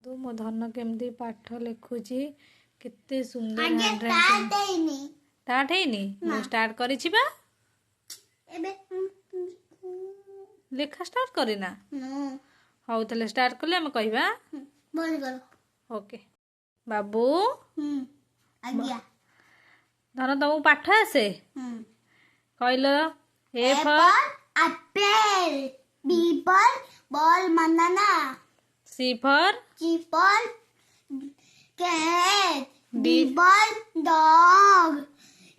तो मो धन केमती पाठ लिखुची केते सुंदर हैंडराइटिंग स्टार्ट हैनी मु स्टार्ट करिछि बा एबे लेखा स्टार्ट करिना हौ तले स्टार्ट करले हम कहबा बोल करो ओके बाबू आज्ञा धन तुमको पाठ आसे कहलो A for apple B for ball banana C for cat D for dog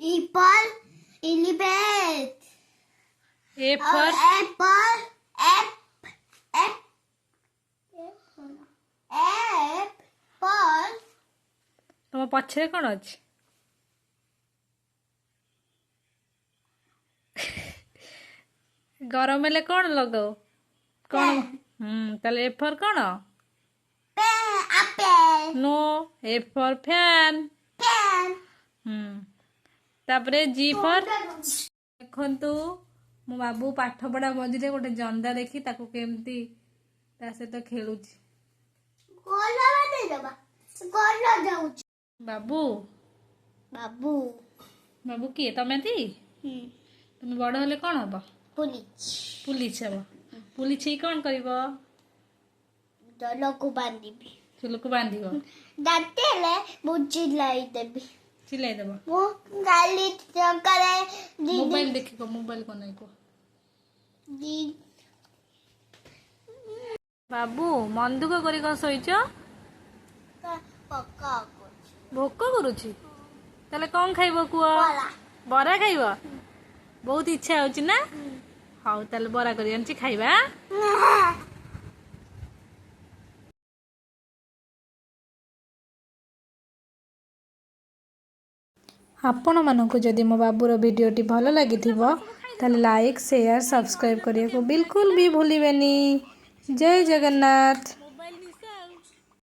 E for elephant A for apple तुम पछरे कौन अच्छी गरम हेले कौन लगाओ कौन ताले ए फॉर कौन apple no A for fan तापरे जी फॉर देखंतु मो बाबू पाठ पढ़ा मझे गोटे जंदा देखी ताको केमती ता सहित खेलुची बाबू बाबू बाबू किए तमें थी तुम बड़ हेले कौन हम पुलिस हम पुलिस कौन कर को बांधिबी चुल को बांध दातेले चिल्लाई देबी चिल्लाई देव वो गाली करे मोबाइल देखिको मोबाइल को नहीं को बाबू मन दुख करी कौन शोच भोक करुची ताले कौन खाइब कुह बरा खाइब बहुत इच्छा होची ना हाउ ताले बरा करी आनची खाइबा आपण मानक जदि मो बाबूर वीडियोटी भल लगी ताले लाइक शेयर सब्सक्राइब करने को बिल्कुल भी भूलिबेनी। जय जगन्नाथ।